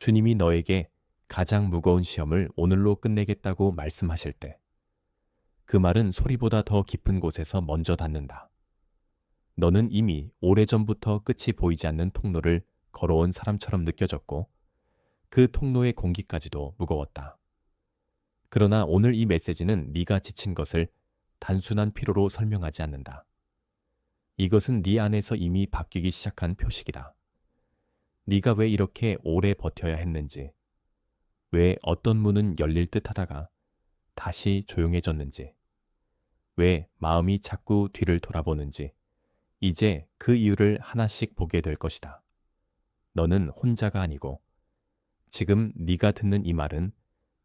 주님이 너에게 가장 무거운 시험을 오늘로 끝내겠다고 말씀하실 때, 그 말은 소리보다 더 깊은 곳에서 먼저 닿는다. 너는 이미 오래전부터 끝이 보이지 않는 통로를 걸어온 사람처럼 느껴졌고, 그 통로의 공기까지도 무거웠다. 그러나 오늘 이 메시지는 네가 지친 것을 단순한 피로로 설명하지 않는다. 이것은 네 안에서 이미 바뀌기 시작한 표식이다. 네가 왜 이렇게 오래 버텨야 했는지, 왜 어떤 문은 열릴 듯 하다가 다시 조용해졌는지, 왜 마음이 자꾸 뒤를 돌아보는지, 이제 그 이유를 하나씩 보게 될 것이다. 너는 혼자가 아니고 지금 네가 듣는 이 말은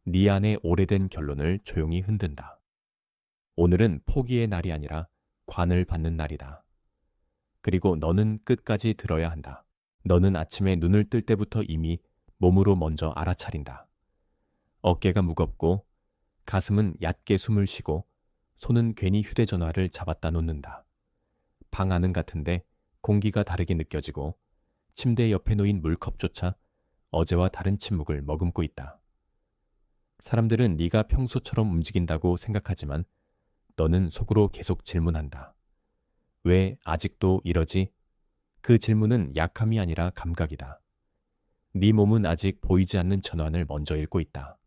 네 안의 오래된 결론을 조용히 흔든다. 오늘은 포기의 날이 아니라 관을 받는 날이다. 그리고 너는 끝까지 들어야 한다. 너는 아침에 눈을 뜰 때부터 이미 몸으로 먼저 알아차린다. 어깨가 무겁고 가슴은 얕게 숨을 쉬고 손은 괜히 휴대전화를 잡았다 놓는다. 방 안은 같은데 공기가 다르게 느껴지고 침대 옆에 놓인 물컵조차 어제와 다른 침묵을 머금고 있다. 사람들은 네가 평소처럼 움직인다고 생각하지만 너는 속으로 계속 질문한다. 왜 아직도 이러지? 그 질문은 약함이 아니라 감각이다. 네 몸은 아직 보이지 않는 전환을 먼저 읽고 있다.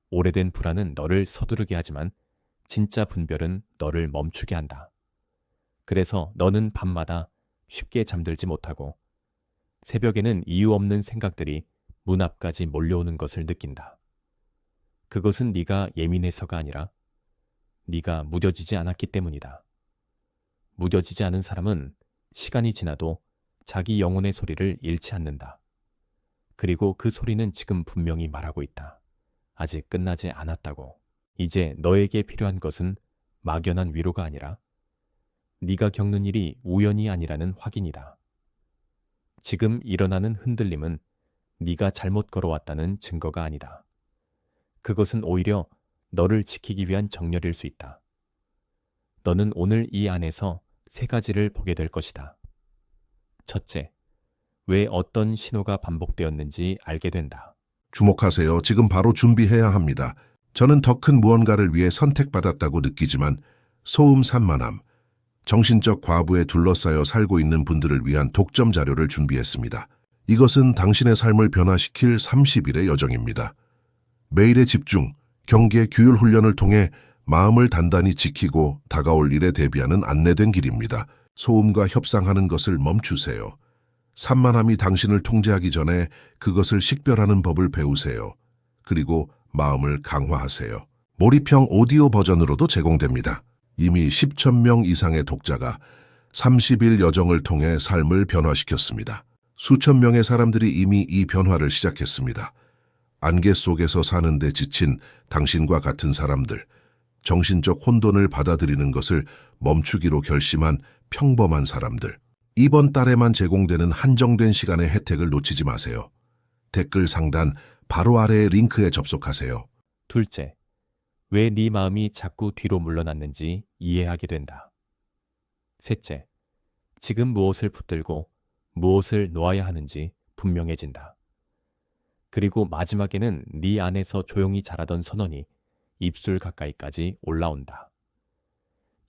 오래된 불안은 너를 서두르게 하지만 진짜 분별은 너를 멈추게 한다. 그래서 너는 밤마다 쉽게 잠들지 못하고 새벽에는 이유 없는 생각들이 문 앞까지 몰려오는 것을 느낀다. 그것은 네가 예민해서가 아니라 네가 무뎌지지 않았기 때문이다. 무뎌지지 않은 사람은 시간이 지나도 자기 영혼의 소리를 잃지 않는다. 그리고 그 소리는 지금 분명히 말하고 있다. 아직 끝나지 않았다고. 이제 너에게 필요한 것은 막연한 위로가 아니라 네가 겪는 일이 우연이 아니라는 확인이다. 지금 일어나는 흔들림은 네가 잘못 걸어왔다는 증거가 아니다. 그것은 오히려 너를 지키기 위한 정렬일 수 있다. 너는 오늘 이 안에서 세 가지를 보게 될 것이다. 첫째, 왜 어떤 신호가 반복되었는지 알게 된다. 주목하세요. 지금 바로 준비해야 합니다. 저는 더 큰 무언가를 위해 선택받았다고 느끼지만 소음 산만함, 정신적 과부에 둘러싸여 살고 있는 분들을 위한 독점 자료를 준비했습니다. 이것은 당신의 삶을 변화시킬 30일의 여정입니다. 매일의 집중, 경계, 규율 훈련을 통해 마음을 단단히 지키고 다가올 일에 대비하는 안내된 길입니다. 소음과 협상하는 것을 멈추세요. 산만함이 당신을 통제하기 전에 그것을 식별하는 법을 배우세요. 그리고 마음을 강화하세요. 몰입형 오디오 버전으로도 제공됩니다. 이미 10,000명 이상의 독자가 30일 여정을 통해 삶을 변화시켰습니다. 수천 명의 사람들이 이미 이 변화를 시작했습니다. 안개 속에서 사는데 지친 당신과 같은 사람들, 정신적 혼돈을 받아들이는 것을 멈추기로 결심한 평범한 사람들. 이번 달에만 제공되는 한정된 시간의 혜택을 놓치지 마세요. 댓글 상단 바로 아래의 링크에 접속하세요. 둘째, 왜 네 마음이 자꾸 뒤로 물러났는지 이해하게 된다. 셋째, 지금 무엇을 붙들고 무엇을 놓아야 하는지 분명해진다. 그리고 마지막에는 네 안에서 조용히 자라던 선언이 입술 가까이까지 올라온다.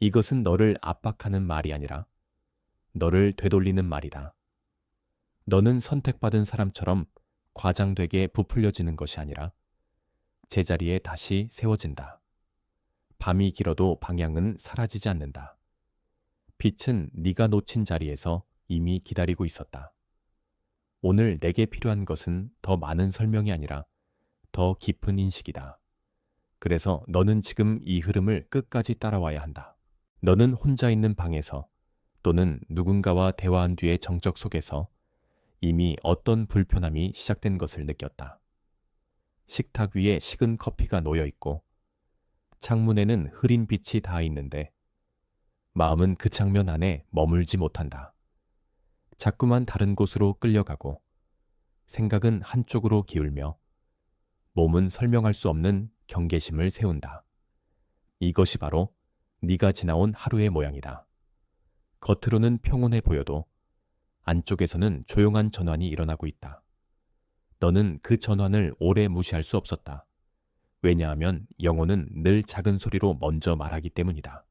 이것은 너를 압박하는 말이 아니라 너를 되돌리는 말이다. 너는 선택받은 사람처럼 과장되게 부풀려지는 것이 아니라 제자리에 다시 세워진다. 밤이 길어도 방향은 사라지지 않는다. 빛은 네가 놓친 자리에서 이미 기다리고 있었다. 오늘 내게 필요한 것은 더 많은 설명이 아니라 더 깊은 인식이다. 그래서 너는 지금 이 흐름을 끝까지 따라와야 한다. 너는 혼자 있는 방에서 또는 누군가와 대화한 뒤의 정적 속에서 이미 어떤 불편함이 시작된 것을 느꼈다. 식탁 위에 식은 커피가 놓여 있고 창문에는 흐린 빛이 닿아 있는데 마음은 그 장면 안에 머물지 못한다. 자꾸만 다른 곳으로 끌려가고 생각은 한쪽으로 기울며 몸은 설명할 수 없는 경계심을 세운다. 이것이 바로 네가 지나온 하루의 모양이다. 겉으로는 평온해 보여도 안쪽에서는 조용한 전환이 일어나고 있다. 너는 그 전환을 오래 무시할 수 없었다. 왜냐하면 영혼은 늘 작은 소리로 먼저 말하기 때문이다.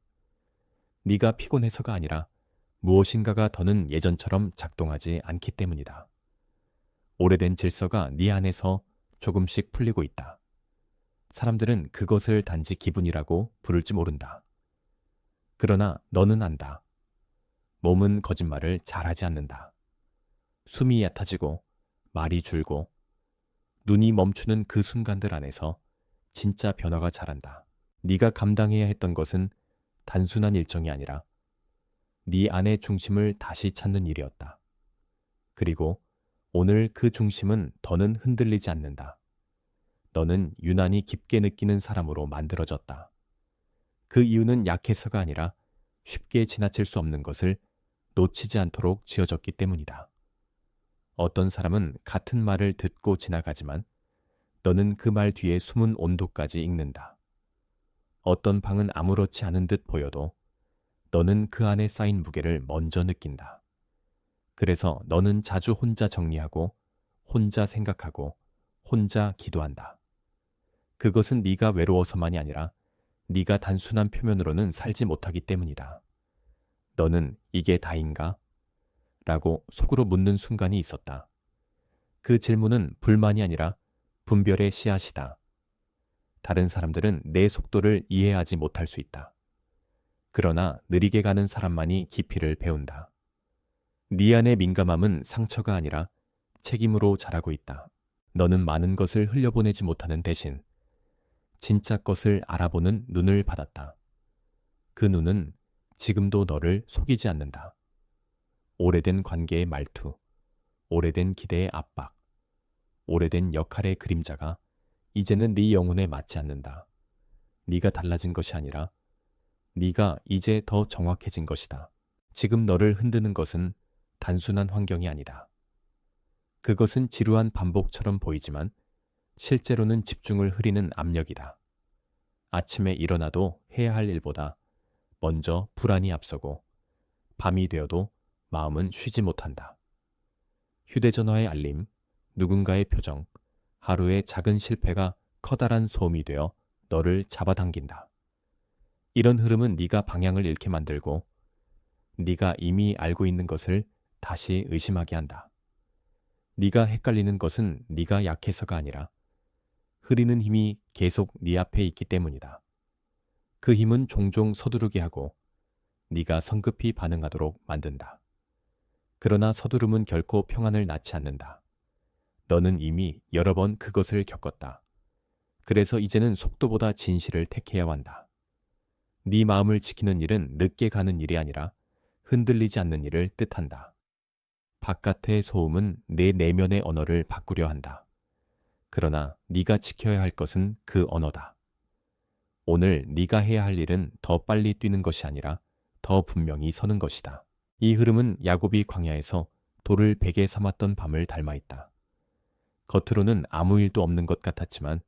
네가 피곤해서가 아니라 무엇인가가 더는 예전처럼 작동하지 않기 때문이다. 오래된 질서가 네 안에서 조금씩 풀리고 있다. 사람들은 그것을 단지 기분이라고 부를지 모른다. 그러나 너는 안다. 몸은 거짓말을 잘하지 않는다. 숨이 얕아지고 말이 줄고 눈이 멈추는 그 순간들 안에서 진짜 변화가 자란다. 네가 감당해야 했던 것은 단순한 일정이 아니라 네 안의 중심을 다시 찾는 일이었다. 그리고 오늘 그 중심은 더는 흔들리지 않는다. 너는 유난히 깊게 느끼는 사람으로 만들어졌다. 그 이유는 약해서가 아니라 쉽게 지나칠 수 없는 것을 놓치지 않도록 지어졌기 때문이다. 어떤 사람은 같은 말을 듣고 지나가지만 너는 그 말 뒤에 숨은 온도까지 읽는다. 어떤 방은 아무렇지 않은 듯 보여도 너는 그 안에 쌓인 무게를 먼저 느낀다. 그래서 너는 자주 혼자 정리하고 혼자 생각하고 혼자 기도한다. 그것은 네가 외로워서만이 아니라 네가 단순한 표면으로는 살지 못하기 때문이다. 너는 이게 다인가? 라고 속으로 묻는 순간이 있었다. 그 질문은 불만이 아니라 분별의 씨앗이다. 다른 사람들은 내 속도를 이해하지 못할 수 있다. 그러나 느리게 가는 사람만이 깊이를 배운다. 네 안의 민감함은 상처가 아니라 책임으로 자라고 있다. 너는 많은 것을 흘려보내지 못하는 대신 진짜 것을 알아보는 눈을 받았다. 그 눈은 지금도 너를 속이지 않는다. 오래된 관계의 말투, 오래된 기대의 압박, 오래된 역할의 그림자가 이제는 네 영혼에 맞지 않는다. 네가 달라진 것이 아니라 네가 이제 더 정확해진 것이다. 지금 너를 흔드는 것은 단순한 환경이 아니다. 그것은 지루한 반복처럼 보이지만 실제로는 집중을 흐리는 압력이다. 아침에 일어나도 해야 할 일보다 먼저 불안이 앞서고 밤이 되어도 마음은 쉬지 못한다. 휴대전화의 알림, 누군가의 표정, 하루의 작은 실패가 커다란 소음이 되어 너를 잡아당긴다. 이런 흐름은 네가 방향을 잃게 만들고 네가 이미 알고 있는 것을 다시 의심하게 한다. 네가 헷갈리는 것은 네가 약해서가 아니라 흐리는 힘이 계속 네 앞에 있기 때문이다. 그 힘은 종종 서두르게 하고 네가 성급히 반응하도록 만든다. 그러나 서두름은 결코 평안을 낳지 않는다. 너는 이미 여러 번 그것을 겪었다. 그래서 이제는 속도보다 진실을 택해야 한다. 네 마음을 지키는 일은 늦게 가는 일이 아니라 흔들리지 않는 일을 뜻한다. 바깥의 소음은 내 내면의 언어를 바꾸려 한다. 그러나 네가 지켜야 할 것은 그 언어다. 오늘 네가 해야 할 일은 더 빨리 뛰는 것이 아니라 더 분명히 서는 것이다. 이 흐름은 야곱이 광야에서 돌을 베개 삼았던 밤을 닮아 있다. 겉으로는 아무 일도 없는 것 같았지만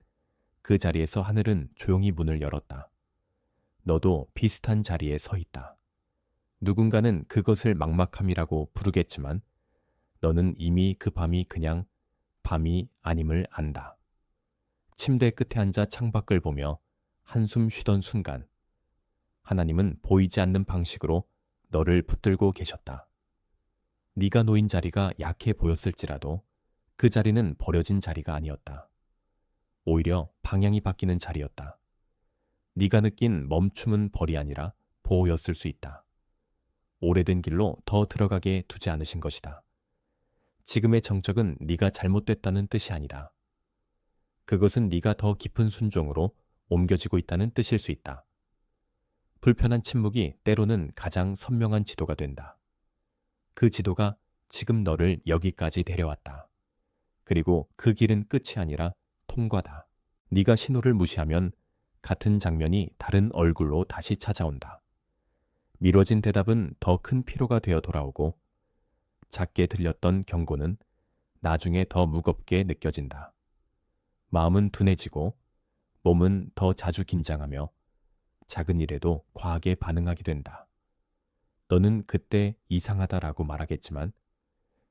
그 자리에서 하늘은 조용히 문을 열었다. 너도 비슷한 자리에 서 있다. 누군가는 그것을 막막함이라고 부르겠지만 너는 이미 그 밤이 그냥 밤이 아님을 안다. 침대 끝에 앉아 창밖을 보며 한숨 쉬던 순간 하나님은 보이지 않는 방식으로 너를 붙들고 계셨다. 네가 놓인 자리가 약해 보였을지라도 그 자리는 버려진 자리가 아니었다. 오히려 방향이 바뀌는 자리였다. 네가 느낀 멈춤은 벌이 아니라 보호였을 수 있다. 오래된 길로 더 들어가게 두지 않으신 것이다. 지금의 정적은 네가 잘못됐다는 뜻이 아니다. 그것은 네가 더 깊은 순종으로 옮겨지고 있다는 뜻일 수 있다. 불편한 침묵이 때로는 가장 선명한 지도가 된다. 그 지도가 지금 너를 여기까지 데려왔다. 그리고 그 길은 끝이 아니라 통과다. 네가 신호를 무시하면 같은 장면이 다른 얼굴로 다시 찾아온다. 미뤄진 대답은 더 큰 피로가 되어 돌아오고 작게 들렸던 경고는 나중에 더 무겁게 느껴진다. 마음은 둔해지고 몸은 더 자주 긴장하며 작은 일에도 과하게 반응하게 된다. 너는 그때 이상하다라고 말하겠지만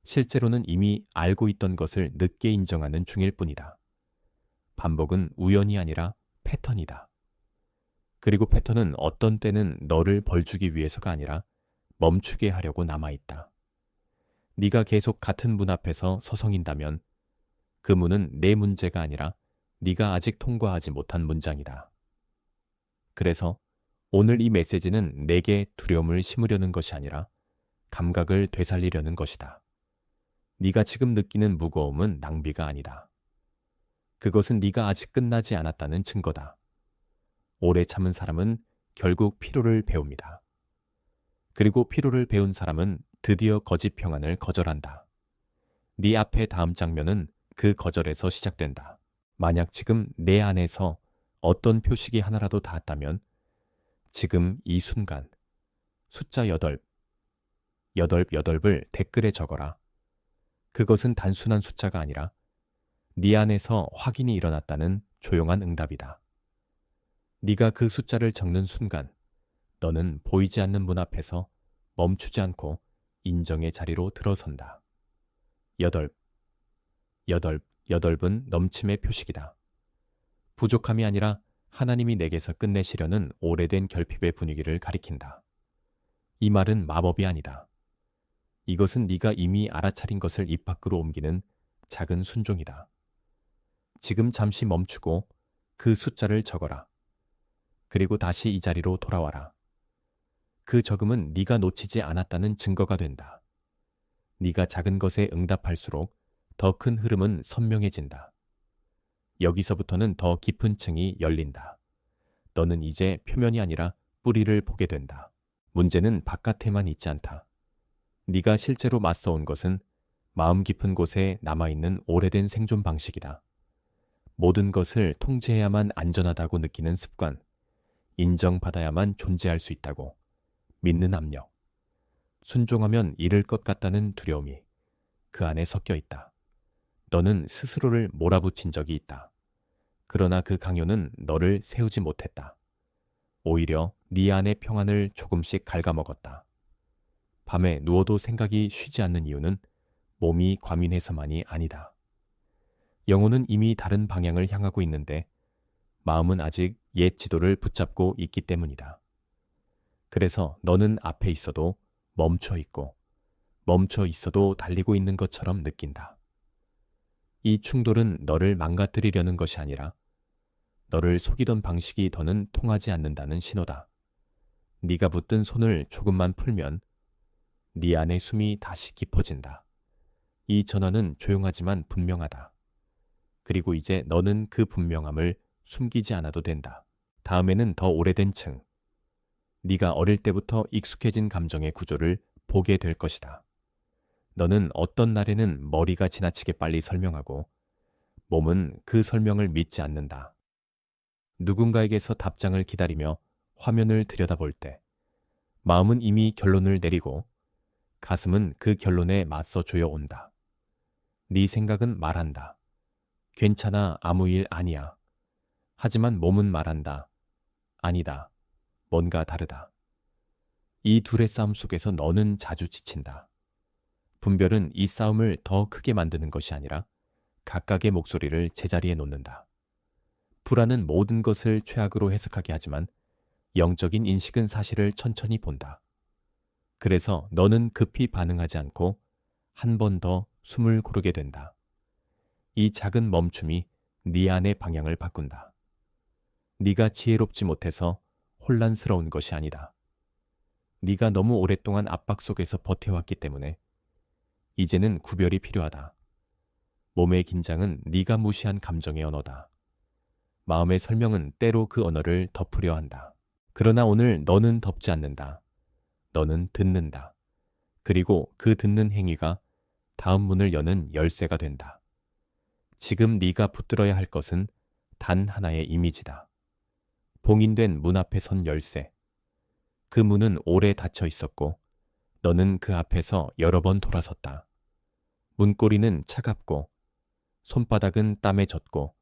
실제로는 이미 알고 있던 것을 늦게 인정하는 중일 뿐이다. 반복은 우연이 아니라 패턴이다. 그리고 패턴은 어떤 때는 너를 벌주기 위해서가 아니라 멈추게 하려고 남아있다. 네가 계속 같은 문 앞에서 서성인다면 그 문은 내 문제가 아니라 네가 아직 통과하지 못한 문장이다. 그래서 오늘 이 메시지는 내게 두려움을 심으려는 것이 아니라 감각을 되살리려는 것이다. 네가 지금 느끼는 무거움은 낭비가 아니다. 그것은 네가 아직 끝나지 않았다는 증거다. 오래 참은 사람은 결국 피로를 배웁니다. 그리고 피로를 배운 사람은 드디어 거짓 평안을 거절한다. 네 앞의 다음 장면은 그 거절에서 시작된다. 만약 지금 내 안에서 어떤 표식이 하나라도 닿았다면 지금 이 순간 숫자 8, 8을 댓글에 적어라. 그것은 단순한 숫자가 아니라 네 안에서 확인이 일어났다는 조용한 응답이다. 네가 그 숫자를 적는 순간 너는 보이지 않는 문 앞에서 멈추지 않고 인정의 자리로 들어선다. 8, 8은 넘침의 표식이다. 부족함이 아니라 하나님이 내게서 끝내시려는 오래된 결핍의 분위기를 가리킨다. 이 말은 마법이 아니다. 이것은 네가 이미 알아차린 것을 입 밖으로 옮기는 작은 순종이다. 지금 잠시 멈추고 그 숫자를 적어라. 그리고 다시 이 자리로 돌아와라. 그 적음은 네가 놓치지 않았다는 증거가 된다. 네가 작은 것에 응답할수록 더 큰 흐름은 선명해진다. 여기서부터는 더 깊은 층이 열린다. 너는 이제 표면이 아니라 뿌리를 보게 된다. 문제는 바깥에만 있지 않다. 네가 실제로 맞서온 것은 마음 깊은 곳에 남아있는 오래된 생존 방식이다. 모든 것을 통제해야만 안전하다고 느끼는 습관, 인정받아야만 존재할 수 있다고 믿는 압력, 순종하면 잃을 것 같다는 두려움이 그 안에 섞여 있다. 너는 스스로를 몰아붙인 적이 있다. 그러나 그 강요는 너를 세우지 못했다. 오히려 네 안의 평안을 조금씩 갉아먹었다. 밤에 누워도 생각이 쉬지 않는 이유는 몸이 과민해서만이 아니다. 영혼은 이미 다른 방향을 향하고 있는데 마음은 아직 옛 지도를 붙잡고 있기 때문이다. 그래서 너는 앞에 있어도 멈춰 있고 멈춰 있어도 달리고 있는 것처럼 느낀다. 이 충돌은 너를 망가뜨리려는 것이 아니라 너를 속이던 방식이 더는 통하지 않는다는 신호다. 네가 붙든 손을 조금만 풀면 네 안의 숨이 다시 깊어진다. 이 전원은 조용하지만 분명하다. 그리고 이제 너는 그 분명함을 숨기지 않아도 된다. 다음에는 더 오래된 층. 네가 어릴 때부터 익숙해진 감정의 구조를 보게 될 것이다. 너는 어떤 날에는 머리가 지나치게 빨리 설명하고 몸은 그 설명을 믿지 않는다. 누군가에게서 답장을 기다리며 화면을 들여다볼 때 마음은 이미 결론을 내리고 가슴은 그 결론에 맞서 조여온다. 네 생각은 말한다. 괜찮아, 아무 일 아니야. 하지만 몸은 말한다. 아니다. 뭔가 다르다. 이 둘의 싸움 속에서 너는 자주 지친다. 분별은 이 싸움을 더 크게 만드는 것이 아니라 각각의 목소리를 제자리에 놓는다. 불안은 모든 것을 최악으로 해석하게 하지만 영적인 인식은 사실을 천천히 본다. 그래서 너는 급히 반응하지 않고 한 번 더 숨을 고르게 된다. 이 작은 멈춤이 네 안의 방향을 바꾼다. 네가 지혜롭지 못해서 혼란스러운 것이 아니다. 네가 너무 오랫동안 압박 속에서 버텨왔기 때문에 이제는 구별이 필요하다. 몸의 긴장은 네가 무시한 감정의 언어다. 마음의 설명은 때로 그 언어를 덮으려 한다. 그러나 오늘 너는 덮지 않는다. 너는 듣는다. 그리고 그 듣는 행위가 다음 문을 여는 열쇠가 된다. 지금 네가 붙들어야 할 것은 단 하나의 이미지다. 봉인된 문 앞에 선 열쇠. 그 문은 오래 닫혀 있었고 너는 그 앞에서 여러 번 돌아섰다. 문고리는 차갑고 손바닥은 땀에 젖고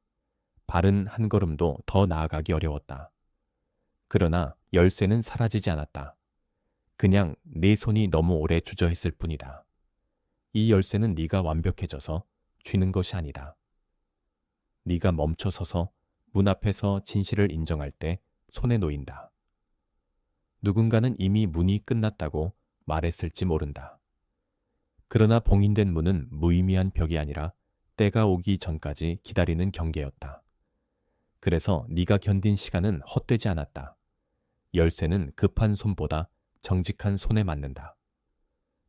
발은 한 걸음도 더 나아가기 어려웠다. 그러나 열쇠는 사라지지 않았다. 그냥 네 손이 너무 오래 주저했을 뿐이다. 이 열쇠는 네가 완벽해져서 쥐는 것이 아니다. 네가 멈춰 서서 문 앞에서 진실을 인정할 때 손에 놓인다. 누군가는 이미 문이 끝났다고 말했을지 모른다. 그러나 봉인된 문은 무의미한 벽이 아니라 때가 오기 전까지 기다리는 경계였다. 그래서 네가 견딘 시간은 헛되지 않았다. 열쇠는 급한 손보다 정직한 손에 맞는다.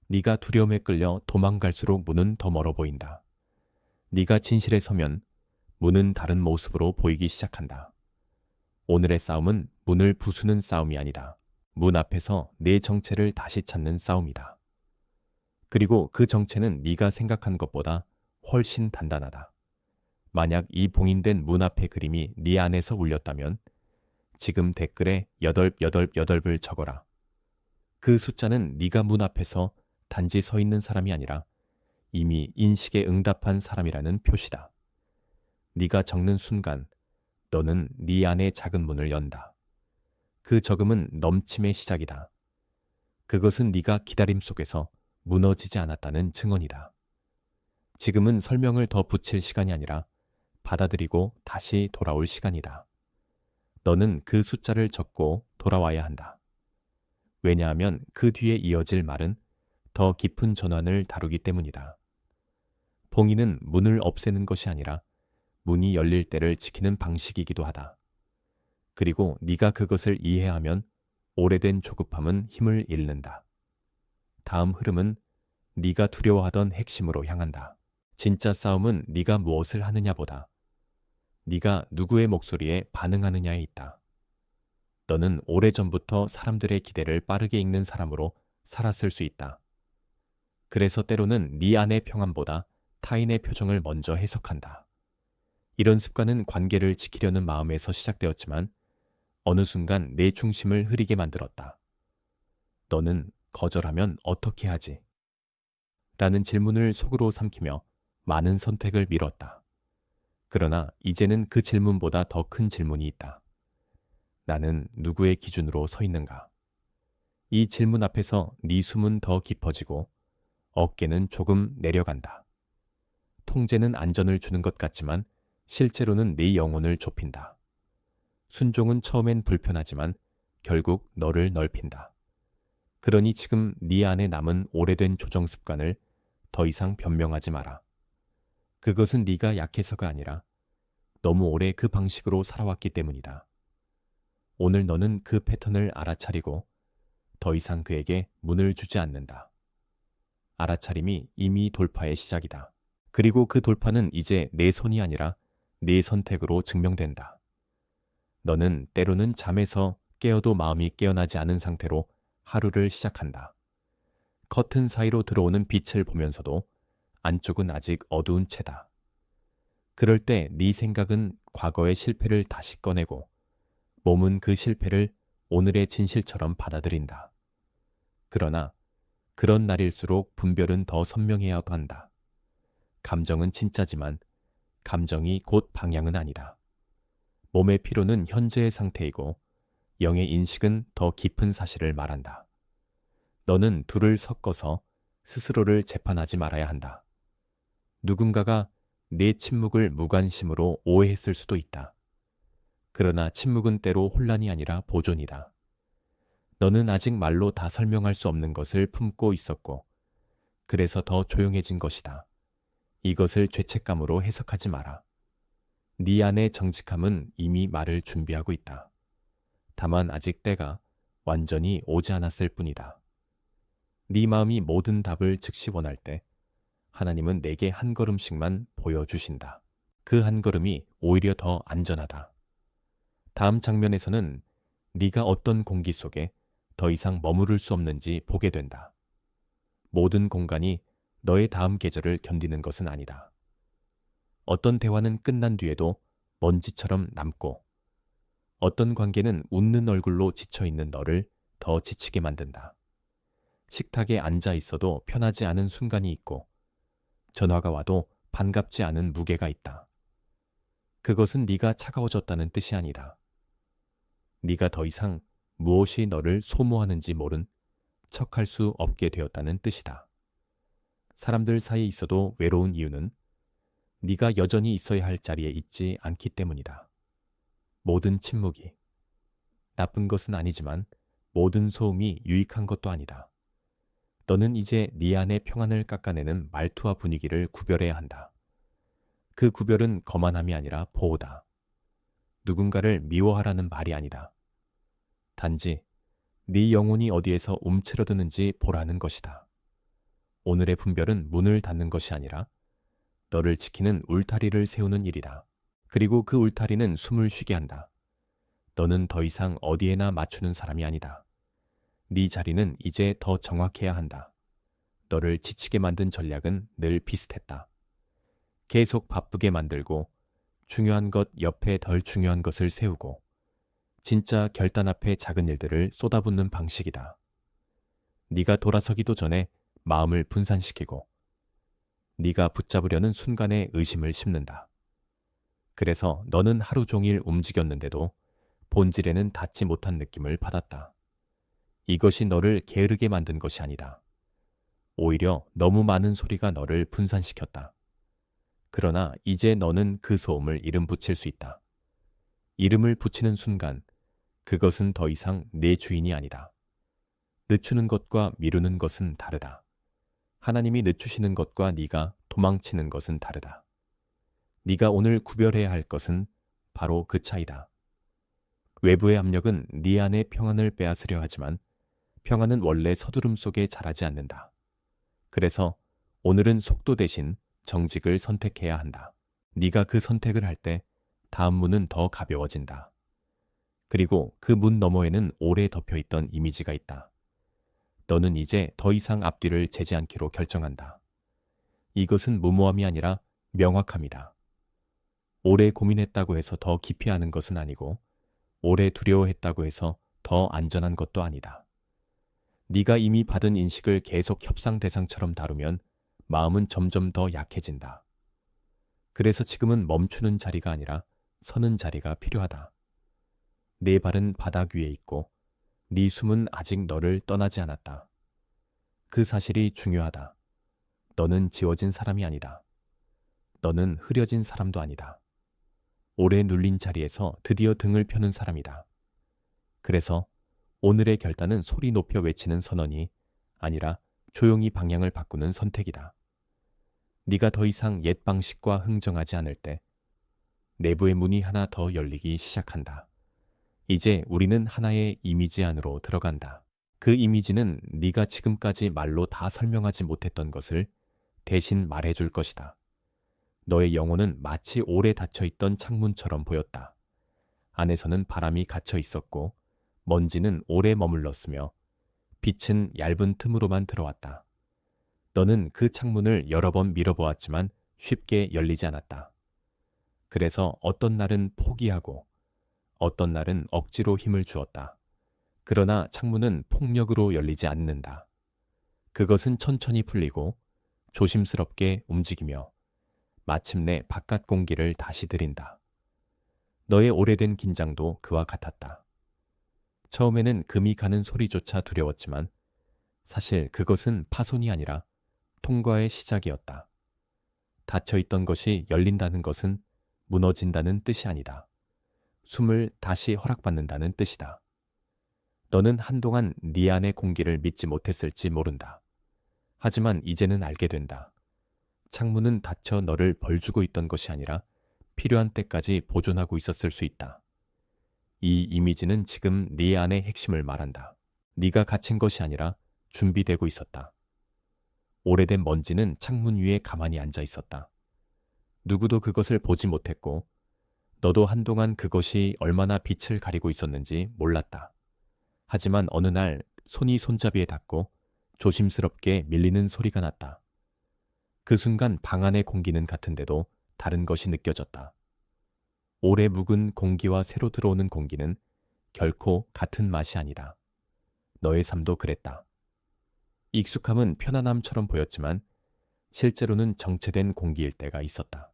네가 두려움에 끌려 도망갈수록 문은 더 멀어 보인다. 네가 진실에 서면 문은 다른 모습으로 보이기 시작한다. 오늘의 싸움은 문을 부수는 싸움이 아니다. 문 앞에서 내 정체를 다시 찾는 싸움이다. 그리고 그 정체는 네가 생각한 것보다 훨씬 단단하다. 만약 이 봉인된 문 앞의 그림이 네 안에서 울렸다면 지금 댓글에 888을 적어라. 그 숫자는 네가 문 앞에서 단지 서 있는 사람이 아니라 이미 인식에 응답한 사람이라는 표시다. 네가 적는 순간 너는 네 안의 작은 문을 연다. 그 적음은 넘침의 시작이다. 그것은 네가 기다림 속에서 무너지지 않았다는 증언이다. 지금은 설명을 더 붙일 시간이 아니라 받아들이고 다시 돌아올 시간이다. 너는 그 숫자를 적고 돌아와야 한다. 왜냐하면 그 뒤에 이어질 말은 더 깊은 전환을 다루기 때문이다. 봉인은 문을 없애는 것이 아니라 문이 열릴 때를 지키는 방식이기도 하다. 그리고 네가 그것을 이해하면 오래된 조급함은 힘을 잃는다. 다음 흐름은 네가 두려워하던 핵심으로 향한다. 진짜 싸움은 네가 무엇을 하느냐보다 네가 누구의 목소리에 반응하느냐에 있다. 너는 오래전부터 사람들의 기대를 빠르게 읽는 사람으로 살았을 수 있다. 그래서 때로는 네 안의 평안보다 타인의 표정을 먼저 해석한다. 이런 습관은 관계를 지키려는 마음에서 시작되었지만 어느 순간 내 중심을 흐리게 만들었다. 너는 거절하면 어떻게 하지? 라는 질문을 속으로 삼키며 많은 선택을 미뤘다. 그러나 이제는 그 질문보다 더 큰 질문이 있다. 나는 누구의 기준으로 서 있는가? 이 질문 앞에서 네 숨은 더 깊어지고 어깨는 조금 내려간다. 통제는 안전을 주는 것 같지만 실제로는 네 영혼을 좁힌다. 순종은 처음엔 불편하지만 결국 너를 넓힌다. 그러니 지금 네 안에 남은 오래된 조정 습관을 더 이상 변명하지 마라. 그것은 네가 약해서가 아니라 너무 오래 그 방식으로 살아왔기 때문이다. 오늘 너는 그 패턴을 알아차리고 더 이상 그에게 문을 주지 않는다. 알아차림이 이미 돌파의 시작이다. 그리고 그 돌파는 이제 내 손이 아니라 네 선택으로 증명된다. 너는 때로는 잠에서 깨어도 마음이 깨어나지 않은 상태로 하루를 시작한다. 커튼 사이로 들어오는 빛을 보면서도 안쪽은 아직 어두운 채다. 그럴 때 네 생각은 과거의 실패를 다시 꺼내고 몸은 그 실패를 오늘의 진실처럼 받아들인다. 그러나 그런 날일수록 분별은 더 선명해야 한다. 감정은 진짜지만 감정이 곧 방향은 아니다. 몸의 피로는 현재의 상태이고 영의 인식은 더 깊은 사실을 말한다. 너는 둘을 섞어서 스스로를 재판하지 말아야 한다. 누군가가 내 침묵을 무관심으로 오해했을 수도 있다. 그러나 침묵은 때로 혼란이 아니라 보존이다. 너는 아직 말로 다 설명할 수 없는 것을 품고 있었고, 그래서 더 조용해진 것이다. 이것을 죄책감으로 해석하지 마라. 네 안의 정직함은 이미 말을 준비하고 있다. 다만 아직 때가 완전히 오지 않았을 뿐이다. 네 마음이 모든 답을 즉시 원할 때 하나님은 내게 한 걸음씩만 보여주신다. 그 한 걸음이 오히려 더 안전하다. 다음 장면에서는 네가 어떤 공기 속에 더 이상 머무를 수 없는지 보게 된다. 모든 공간이 너의 다음 계절을 견디는 것은 아니다. 어떤 대화는 끝난 뒤에도 먼지처럼 남고 어떤 관계는 웃는 얼굴로 지쳐있는 너를 더 지치게 만든다. 식탁에 앉아 있어도 편하지 않은 순간이 있고 전화가 와도 반갑지 않은 무게가 있다. 그것은 네가 차가워졌다는 뜻이 아니다. 네가 더 이상 무엇이 너를 소모하는지 모른 척할 수 없게 되었다는 뜻이다. 사람들 사이에 있어도 외로운 이유는 네가 여전히 있어야 할 자리에 있지 않기 때문이다. 모든 침묵이 나쁜 것은 아니지만 모든 소음이 유익한 것도 아니다. 너는 이제 네 안의 평안을 깎아내는 말투와 분위기를 구별해야 한다. 그 구별은 거만함이 아니라 보호다. 누군가를 미워하라는 말이 아니다. 단지 네 영혼이 어디에서 움츠러드는지 보라는 것이다. 오늘의 분별은 문을 닫는 것이 아니라 너를 지키는 울타리를 세우는 일이다. 그리고 그 울타리는 숨을 쉬게 한다. 너는 더 이상 어디에나 맞추는 사람이 아니다. 네 자리는 이제 더 정확해야 한다. 너를 지치게 만든 전략은 늘 비슷했다. 계속 바쁘게 만들고 중요한 것 옆에 덜 중요한 것을 세우고 진짜 결단 앞에 작은 일들을 쏟아붓는 방식이다. 네가 돌아서기도 전에 마음을 분산시키고 네가 붙잡으려는 순간에 의심을 심는다. 그래서 너는 하루 종일 움직였는데도 본질에는 닿지 못한 느낌을 받았다. 이것이 너를 게으르게 만든 것이 아니다. 오히려 너무 많은 소리가 너를 분산시켰다. 그러나 이제 너는 그 소음을 이름 붙일 수 있다. 이름을 붙이는 순간 그것은 더 이상 내 주인이 아니다. 늦추는 것과 미루는 것은 다르다. 하나님이 늦추시는 것과 네가 도망치는 것은 다르다. 네가 오늘 구별해야 할 것은 바로 그 차이다. 외부의 압력은 네 안의 평안을 빼앗으려 하지만 평안은 원래 서두름 속에 자라지 않는다. 그래서 오늘은 속도 대신 정직을 선택해야 한다. 네가 그 선택을 할 때 다음 문은 더 가벼워진다. 그리고 그 문 너머에는 오래 덮여있던 이미지가 있다. 너는 이제 더 이상 앞뒤를 재지 않기로 결정한다. 이것은 무모함이 아니라 명확함이다. 오래 고민했다고 해서 더 깊이 아는 것은 아니고 오래 두려워했다고 해서 더 안전한 것도 아니다. 네가 이미 받은 인식을 계속 협상 대상처럼 다루면 마음은 점점 더 약해진다. 그래서 지금은 멈추는 자리가 아니라 서는 자리가 필요하다. 네 발은 바닥 위에 있고 네 숨은 아직 너를 떠나지 않았다. 그 사실이 중요하다. 너는 지워진 사람이 아니다. 너는 흐려진 사람도 아니다. 오래 눌린 자리에서 드디어 등을 펴는 사람이다. 그래서 오늘의 결단은 소리 높여 외치는 선언이 아니라 조용히 방향을 바꾸는 선택이다. 네가 더 이상 옛 방식과 흥정하지 않을 때 내부의 문이 하나 더 열리기 시작한다. 이제 우리는 하나의 이미지 안으로 들어간다. 그 이미지는 네가 지금까지 말로 다 설명하지 못했던 것을 대신 말해줄 것이다. 너의 영혼은 마치 오래 닫혀있던 창문처럼 보였다. 안에서는 바람이 갇혀 있었고 먼지는 오래 머물렀으며 빛은 얇은 틈으로만 들어왔다. 너는 그 창문을 여러 번 밀어보았지만 쉽게 열리지 않았다. 그래서 어떤 날은 포기하고 어떤 날은 억지로 힘을 주었다. 그러나 창문은 폭력으로 열리지 않는다. 그것은 천천히 풀리고 조심스럽게 움직이며 마침내 바깥 공기를 다시 들인다. 너의 오래된 긴장도 그와 같았다. 처음에는 금이 가는 소리조차 두려웠지만 사실 그것은 파손이 아니라 통과의 시작이었다. 닫혀있던 것이 열린다는 것은 무너진다는 뜻이 아니다. 숨을 다시 허락받는다는 뜻이다. 너는 한동안 네 안의 공기를 믿지 못했을지 모른다. 하지만 이제는 알게 된다. 창문은 닫혀 너를 벌주고 있던 것이 아니라 필요한 때까지 보존하고 있었을 수 있다. 이 이미지는 지금 네 안의 핵심을 말한다. 네가 갇힌 것이 아니라 준비되고 있었다. 오래된 먼지는 창문 위에 가만히 앉아 있었다. 누구도 그것을 보지 못했고 너도 한동안 그것이 얼마나 빛을 가리고 있었는지 몰랐다. 하지만 어느 날 손이 손잡이에 닿고 조심스럽게 밀리는 소리가 났다. 그 순간 방 안의 공기는 같은데도 다른 것이 느껴졌다. 오래 묵은 공기와 새로 들어오는 공기는 결코 같은 맛이 아니다. 너의 삶도 그랬다. 익숙함은 편안함처럼 보였지만 실제로는 정체된 공기일 때가 있었다.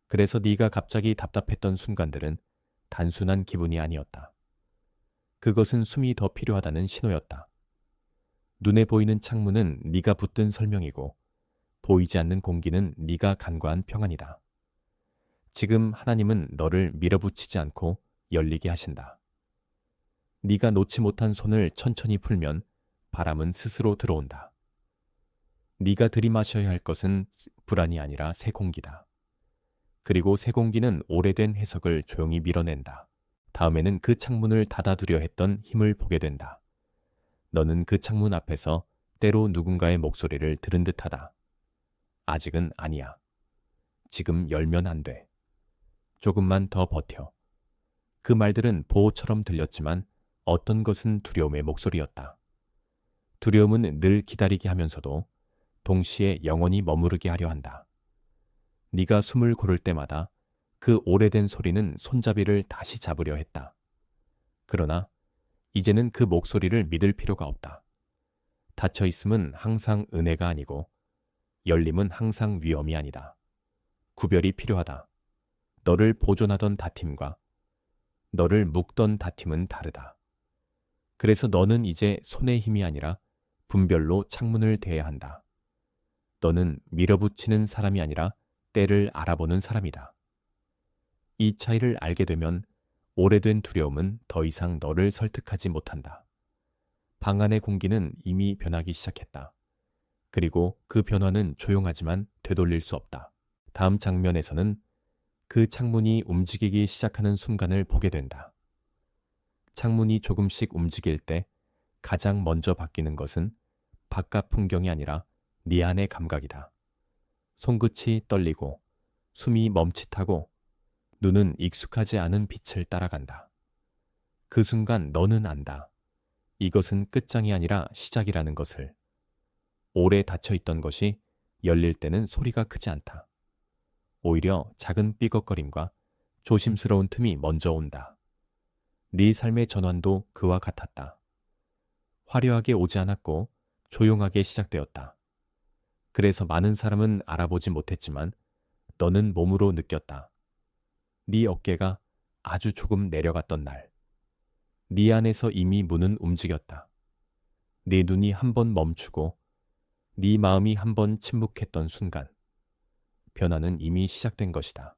그래서 네가 갑자기 답답했던 순간들은 단순한 기분이 아니었다. 그것은 숨이 더 필요하다는 신호였다. 눈에 보이는 창문은 네가 붙든 설명이고 보이지 않는 공기는 네가 간과한 평안이다. 지금 하나님은 너를 밀어붙이지 않고 열리게 하신다. 네가 놓지 못한 손을 천천히 풀면 바람은 스스로 들어온다. 네가 들이마셔야 할 것은 불안이 아니라 새 공기다. 그리고 새 공기는 오래된 해석을 조용히 밀어낸다. 다음에는 그 창문을 닫아두려 했던 힘을 보게 된다. 너는 그 창문 앞에서 때로 누군가의 목소리를 들은 듯하다. 아직은 아니야. 지금 열면 안 돼. 조금만 더 버텨. 그 말들은 보호처럼 들렸지만 어떤 것은 두려움의 목소리였다. 두려움은 늘 기다리게 하면서도 동시에 영원히 머무르게 하려 한다. 네가 숨을 고를 때마다 그 오래된 소리는 손잡이를 다시 잡으려 했다. 그러나 이제는 그 목소리를 믿을 필요가 없다. 닫혀 있음은 항상 은혜가 아니고 열림은 항상 위험이 아니다. 구별이 필요하다. 너를 보존하던 닫힘과 너를 묶던 닫힘은 다르다. 그래서 너는 이제 손의 힘이 아니라 분별로 창문을 대해야 한다. 너는 밀어붙이는 사람이 아니라 때를 알아보는 사람이다. 이 차이를 알게 되면 오래된 두려움은 더 이상 너를 설득하지 못한다. 방 안의 공기는 이미 변하기 시작했다. 그리고 그 변화는 조용하지만 되돌릴 수 없다. 다음 장면에서는 그 창문이 움직이기 시작하는 순간을 보게 된다. 창문이 조금씩 움직일 때 가장 먼저 바뀌는 것은 바깥 풍경이 아니라 네 안의 감각이다. 손끝이 떨리고 숨이 멈칫하고 눈은 익숙하지 않은 빛을 따라간다. 그 순간 너는 안다. 이것은 끝장이 아니라 시작이라는 것을. 오래 닫혀있던 것이 열릴 때는 소리가 크지 않다. 오히려 작은 삐걱거림과 조심스러운 틈이 먼저 온다. 네 삶의 전환도 그와 같았다. 화려하게 오지 않았고 조용하게 시작되었다. 그래서 많은 사람은 알아보지 못했지만 너는 몸으로 느꼈다. 네 어깨가 아주 조금 내려갔던 날. 네 안에서 이미 문은 움직였다. 네 눈이 한 번 멈추고 네 마음이 한 번 침묵했던 순간. 변화는 이미 시작된 것이다.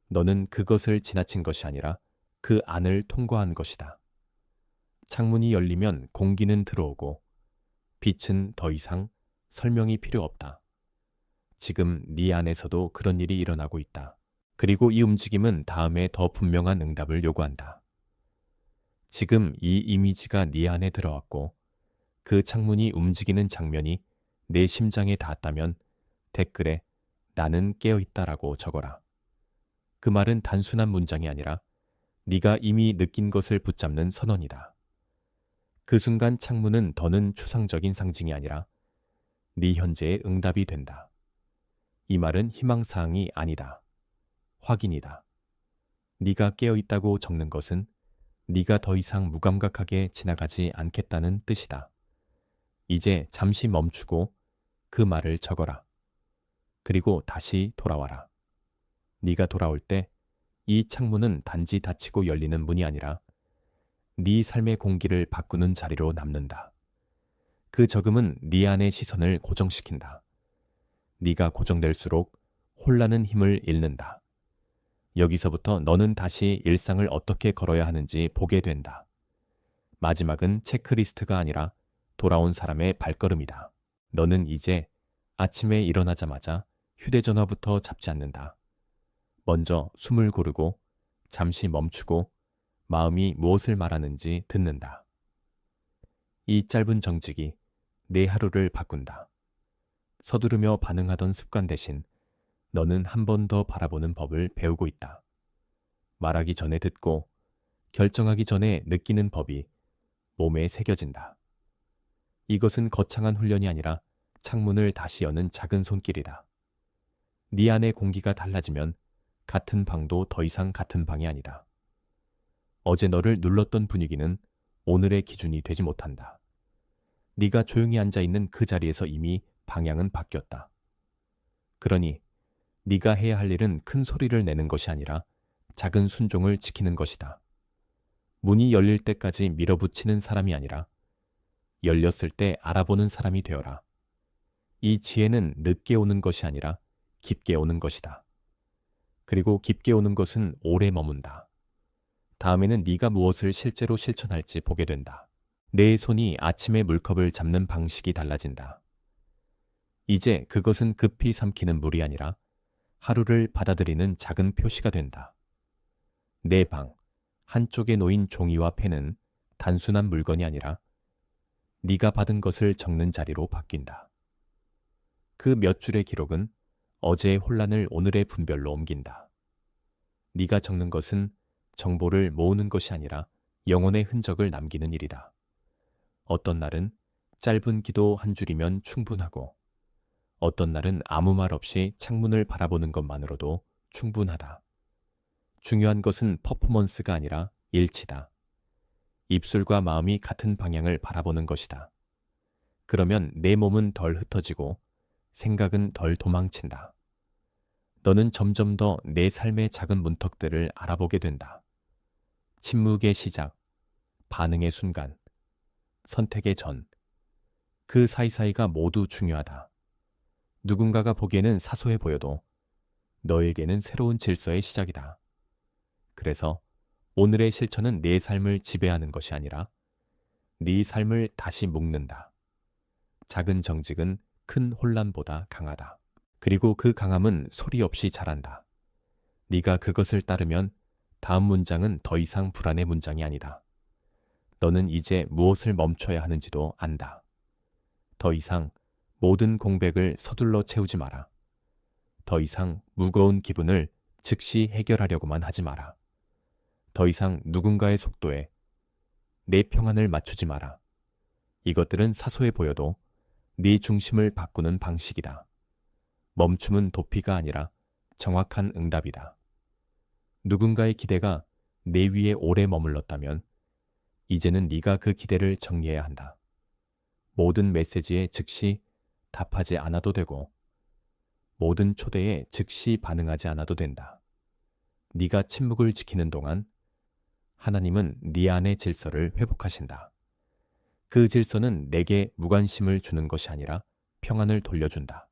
너는 그것을 지나친 것이 아니라 그 안을 통과한 것이다. 창문이 열리면 공기는 들어오고 빛은 더 이상 설명이 필요 없다. 지금 네 안에서도 그런 일이 일어나고 있다. 그리고 이 움직임은 다음에 더 분명한 응답을 요구한다. 지금 이 이미지가 네 안에 들어왔고 그 창문이 움직이는 장면이 내 심장에 닿았다면 댓글에 나는 깨어있다라고 적어라. 그 말은 단순한 문장이 아니라 네가 이미 느낀 것을 붙잡는 선언이다. 그 순간 창문은 더는 추상적인 상징이 아니라 네 현재의 응답이 된다. 이 말은 희망사항이 아니다. 확인이다. 네가 깨어있다고 적는 것은 네가 더 이상 무감각하게 지나가지 않겠다는 뜻이다. 이제 잠시 멈추고 그 말을 적어라. 그리고 다시 돌아와라. 네가 돌아올 때 이 창문은 단지 닫히고 열리는 문이 아니라 네 삶의 공기를 바꾸는 자리로 남는다. 그 적음은 네 안의 시선을 고정시킨다. 네가 고정될수록 혼란은 힘을 잃는다. 여기서부터 너는 다시 일상을 어떻게 걸어야 하는지 보게 된다. 마지막은 체크리스트가 아니라 돌아온 사람의 발걸음이다. 너는 이제 아침에 일어나자마자 휴대전화부터 잡지 않는다. 먼저 숨을 고르고 잠시 멈추고 마음이 무엇을 말하는지 듣는다. 이 짧은 정직이 내 하루를 바꾼다. 서두르며 반응하던 습관 대신 너는 한 번 더 바라보는 법을 배우고 있다. 말하기 전에 듣고 결정하기 전에 느끼는 법이 몸에 새겨진다. 이것은 거창한 훈련이 아니라 창문을 다시 여는 작은 손길이다. 네 안의 공기가 달라지면 같은 방도 더 이상 같은 방이 아니다. 어제 너를 눌렀던 분위기는 오늘의 기준이 되지 못한다. 네가 조용히 앉아있는 그 자리에서 이미 방향은 바뀌었다. 그러니 네가 해야 할 일은 큰 소리를 내는 것이 아니라 작은 순종을 지키는 것이다. 문이 열릴 때까지 밀어붙이는 사람이 아니라 열렸을 때 알아보는 사람이 되어라. 이 지혜는 늦게 오는 것이 아니라 깊게 오는 것이다. 그리고 깊게 오는 것은 오래 머문다. 다음에는 네가 무엇을 실제로 실천할지 보게 된다. 내 손이 아침에 물컵을 잡는 방식이 달라진다. 이제 그것은 급히 삼키는 물이 아니라 하루를 받아들이는 작은 표시가 된다. 내 방, 한쪽에 놓인 종이와 펜은 단순한 물건이 아니라 네가 받은 것을 적는 자리로 바뀐다. 그 몇 줄의 기록은 어제의 혼란을 오늘의 분별로 옮긴다. 네가 적는 것은 정보를 모으는 것이 아니라 영혼의 흔적을 남기는 일이다. 어떤 날은 짧은 기도 한 줄이면 충분하고 어떤 날은 아무 말 없이 창문을 바라보는 것만으로도 충분하다. 중요한 것은 퍼포먼스가 아니라 일치다. 입술과 마음이 같은 방향을 바라보는 것이다. 그러면 내 몸은 덜 흩어지고 생각은 덜 도망친다. 너는 점점 더 내 삶의 작은 문턱들을 알아보게 된다. 침묵의 시작, 반응의 순간, 선택의 전, 그 사이사이가 모두 중요하다. 누군가가 보기에는 사소해 보여도 너에게는 새로운 질서의 시작이다. 그래서 오늘의 실천은 내 삶을 지배하는 것이 아니라 네 삶을 다시 묶는다. 작은 정직은 큰 혼란보다 강하다. 그리고 그 강함은 소리 없이 자란다. 네가 그것을 따르면 다음 문장은 더 이상 불안의 문장이 아니다. 너는 이제 무엇을 멈춰야 하는지도 안다. 더 이상 모든 공백을 서둘러 채우지 마라. 더 이상 무거운 기분을 즉시 해결하려고만 하지 마라. 더 이상 누군가의 속도에 내 평안을 맞추지 마라. 이것들은 사소해 보여도 네 중심을 바꾸는 방식이다. 멈춤은 도피가 아니라 정확한 응답이다. 누군가의 기대가 내 위에 오래 머물렀다면 이제는 네가 그 기대를 정리해야 한다. 모든 메시지에 즉시 답하지 않아도 되고 모든 초대에 즉시 반응하지 않아도 된다. 네가 침묵을 지키는 동안 하나님은 네 안의 질서를 회복하신다. 그 질서는 내게 무관심을 주는 것이 아니라 평안을 돌려준다.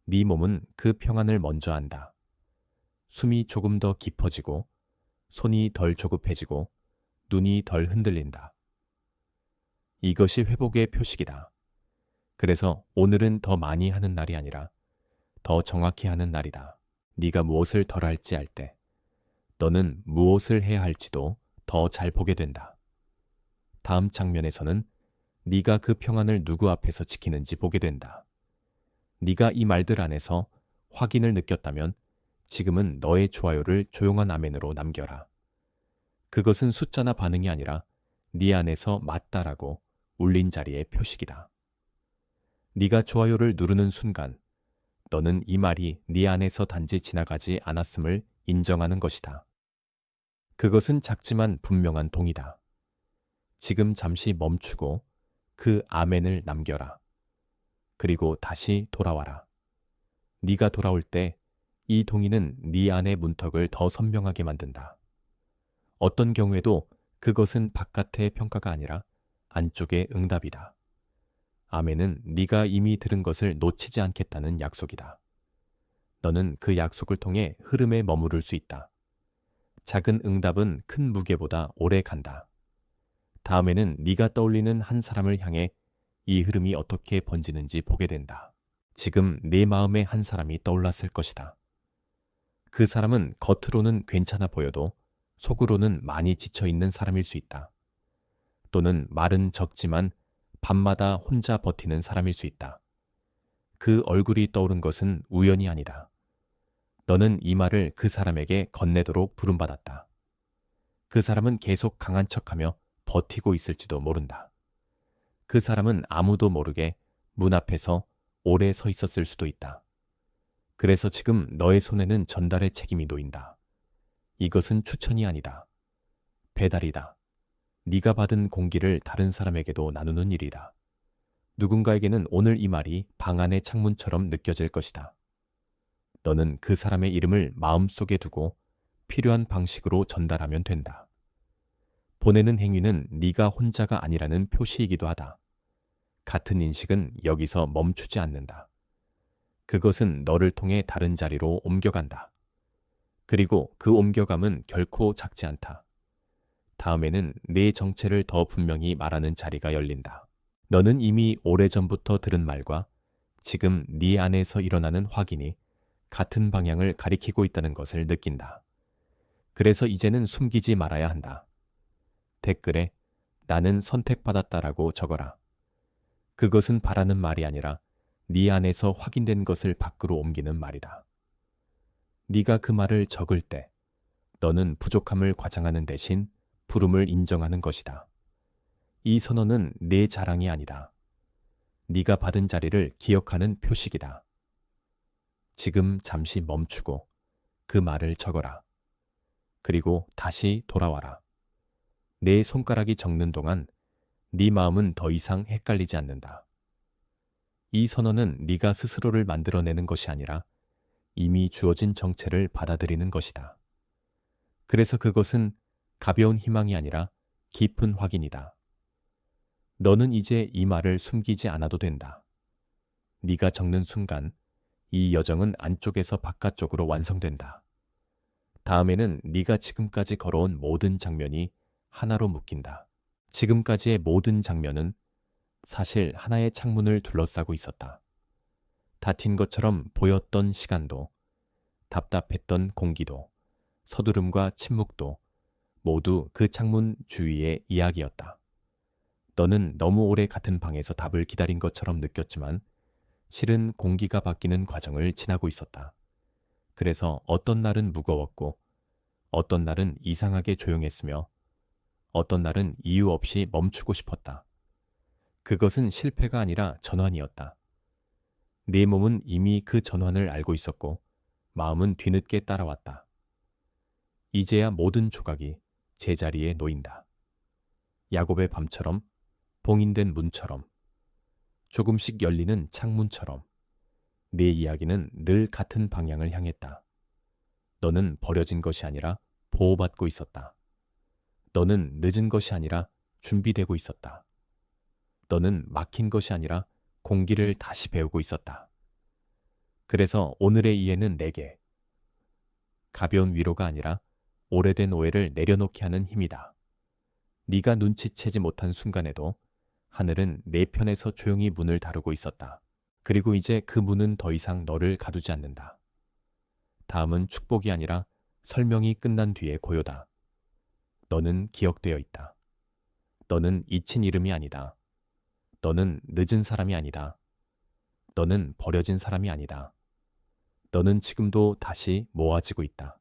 네 몸은 그 평안을 먼저 안다. 숨이 조금 더 깊어지고 손이 덜 조급해지고 눈이 덜 흔들린다. 이것이 회복의 표식이다. 그래서 오늘은 더 많이 하는 날이 아니라 더 정확히 하는 날이다. 네가 무엇을 덜 할지 알 때 너는 무엇을 해야 할지도 더 잘 보게 된다. 다음 장면에서는 네가 그 평안을 누구 앞에서 지키는지 보게 된다. 네가 이 말들 안에서 확인을 느꼈다면 지금은 너의 좋아요를 조용한 아멘으로 남겨라. 그것은 숫자나 반응이 아니라 네 안에서 맞다라고 울린 자리의 표식이다. 네가 좋아요를 누르는 순간 너는 이 말이 네 안에서 단지 지나가지 않았음을 인정하는 것이다. 그것은 작지만 분명한 동의다. 지금 잠시 멈추고 그 아멘을 남겨라. 그리고 다시 돌아와라. 네가 돌아올 때 이 동의는 네 안의 문턱을 더 선명하게 만든다. 어떤 경우에도 그것은 바깥의 평가가 아니라 안쪽의 응답이다. 아멘은 네가 이미 들은 것을 놓치지 않겠다는 약속이다. 너는 그 약속을 통해 흐름에 머무를 수 있다. 작은 응답은 큰 무게보다 오래 간다. 다음에는 네가 떠올리는 한 사람을 향해 이 흐름이 어떻게 번지는지 보게 된다. 지금 내 마음에 한 사람이 떠올랐을 것이다. 그 사람은 겉으로는 괜찮아 보여도 속으로는 많이 지쳐있는 사람일 수 있다. 또는 말은 적지만 밤마다 혼자 버티는 사람일 수 있다. 그 얼굴이 떠오른 것은 우연이 아니다. 너는 이 말을 그 사람에게 건네도록 부름받았다. 그 사람은 계속 강한 척하며 버티고 있을지도 모른다. 그 사람은 아무도 모르게 문 앞에서 오래 서 있었을 수도 있다. 그래서 지금 너의 손에는 전달의 책임이 놓인다. 이것은 추천이 아니다. 배달이다. 네가 받은 공기를 다른 사람에게도 나누는 일이다. 누군가에게는 오늘 이 말이 방 안의 창문처럼 느껴질 것이다. 너는 그 사람의 이름을 마음속에 두고 필요한 방식으로 전달하면 된다. 보내는 행위는 네가 혼자가 아니라는 표시이기도 하다. 같은 인식은 여기서 멈추지 않는다. 그것은 너를 통해 다른 자리로 옮겨간다. 그리고 그 옮겨감은 결코 작지 않다. 다음에는 내 정체를 더 분명히 말하는 자리가 열린다. 너는 이미 오래전부터 들은 말과 지금 네 안에서 일어나는 확인이 같은 방향을 가리키고 있다는 것을 느낀다. 그래서 이제는 숨기지 말아야 한다. 댓글에 나는 선택받았다라고 적어라. 그것은 바라는 말이 아니라 네 안에서 확인된 것을 밖으로 옮기는 말이다. 네가 그 말을 적을 때 너는 부족함을 과장하는 대신 부름을 인정하는 것이다. 이 선언은 내 자랑이 아니다. 네가 받은 자리를 기억하는 표식이다. 지금 잠시 멈추고 그 말을 적어라. 그리고 다시 돌아와라. 내 손가락이 적는 동안 네 마음은 더 이상 헷갈리지 않는다. 이 선언은 네가 스스로를 만들어내는 것이 아니라 이미 주어진 정체를 받아들이는 것이다. 그래서 그것은 가벼운 희망이 아니라 깊은 확인이다. 너는 이제 이 말을 숨기지 않아도 된다. 네가 적는 순간 이 여정은 안쪽에서 바깥쪽으로 완성된다. 다음에는 네가 지금까지 걸어온 모든 장면이 하나로 묶인다. 지금까지의 모든 장면은 사실 하나의 창문을 둘러싸고 있었다. 다튑 것처럼 보였던 시간도, 답답했던 공기도, 서두름과 침묵도 모두 그 창문 주위의 이야기였다. 너는 너무 오래 같은 방에서 답을 기다린 것처럼 느꼈지만 실은 공기가 바뀌는 과정을 지나고 있었다. 그래서 어떤 날은 무거웠고 어떤 날은 이상하게 조용했으며 어떤 날은 이유 없이 멈추고 싶었다. 그것은 실패가 아니라 전환이었다. 내 몸은 이미 그 전환을 알고 있었고 마음은 뒤늦게 따라왔다. 이제야 모든 조각이 제자리에 놓인다. 야곱의 밤처럼, 봉인된 문처럼, 조금씩 열리는 창문처럼 내 이야기는 늘 같은 방향을 향했다. 너는 버려진 것이 아니라 보호받고 있었다. 너는 늦은 것이 아니라 준비되고 있었다. 너는 막힌 것이 아니라 공기를 다시 배우고 있었다. 그래서 오늘의 이해는 내게 가벼운 위로가 아니라 오래된 오해를 내려놓게 하는 힘이다. 네가 눈치채지 못한 순간에도 하늘은 내 편에서 조용히 문을 다루고 있었다. 그리고 이제 그 문은 더 이상 너를 가두지 않는다. 다음은 축복이 아니라 설명이 끝난 뒤의 고요다. 너는 기억되어 있다. 너는 잊힌 이름이 아니다. 너는 늦은 사람이 아니다. 너는 버려진 사람이 아니다. 너는 지금도 다시 모아지고 있다.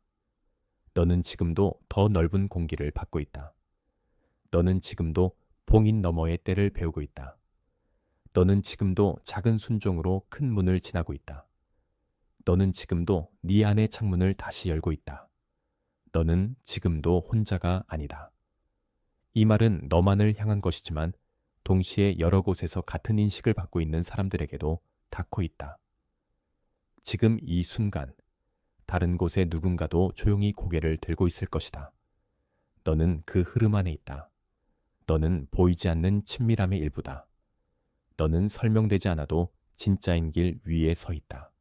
너는 지금도 더 넓은 공기를 받고 있다. 너는 지금도 봉인 너머의 때를 배우고 있다. 너는 지금도 작은 순종으로 큰 문을 지나고 있다. 너는 지금도 네 안의 창문을 다시 열고 있다. 너는 지금도 혼자가 아니다. 이 말은 너만을 향한 것이지만 동시에 여러 곳에서 같은 인식을 받고 있는 사람들에게도 닿고 있다. 지금 이 순간 다른 곳에 누군가도 조용히 고개를 들고 있을 것이다. 너는 그 흐름 안에 있다. 너는 보이지 않는 친밀함의 일부다. 너는 설명되지 않아도 진짜인 길 위에 서 있다.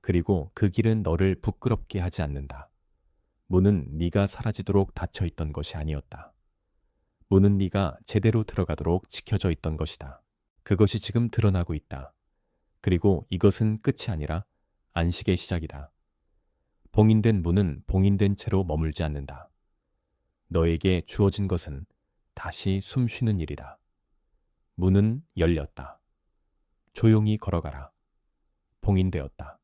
그리고 그 길은 너를 부끄럽게 하지 않는다. 문은 네가 사라지도록 닫혀 있던 것이 아니었다. 문은 네가 제대로 들어가도록 지켜져 있던 것이다. 그것이 지금 드러나고 있다. 그리고 이것은 끝이 아니라 안식의 시작이다. 봉인된 문은 봉인된 채로 머물지 않는다. 너에게 주어진 것은 다시 숨 쉬는 일이다. 문은 열렸다. 조용히 걸어가라. 봉인되었다.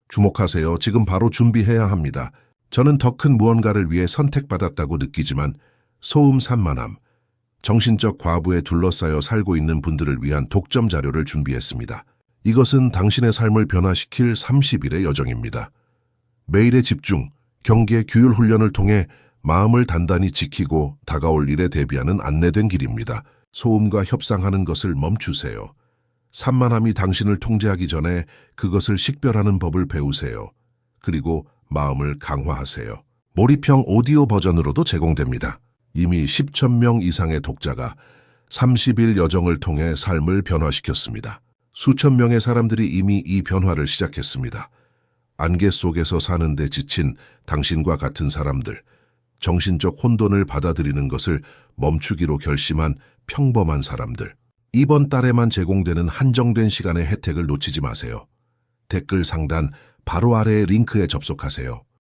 주목하세요. 지금 바로 준비해야 합니다. 저는 더 큰 무언가를 위해 선택받았다고 느끼지만 소음 산만함, 정신적 과부에 둘러싸여 살고 있는 분들을 위한 독점 자료를 준비했습니다. 이것은 당신의 삶을 변화시킬 30일의 여정입니다. 매일의 집중, 경계, 규율 훈련을 통해 마음을 단단히 지키고 다가올 일에 대비하는 안내된 길입니다. 소음과 협상하는 것을 멈추세요. 산만함이 당신을 통제하기 전에 그것을 식별하는 법을 배우세요. 그리고 마음을 강화하세요. 몰입형 오디오 버전으로도 제공됩니다. 이미 10,000명 이상의 독자가 30일 여정을 통해 삶을 변화시켰습니다. 수천 명의 사람들이 이미 이 변화를 시작했습니다. 안개 속에서 사는데 지친 당신과 같은 사람들, 정신적 혼돈을 받아들이는 것을 멈추기로 결심한 평범한 사람들. 이번 달에만 제공되는 한정된 시간의 혜택을 놓치지 마세요. 댓글 상단 바로 아래의 링크에 접속하세요.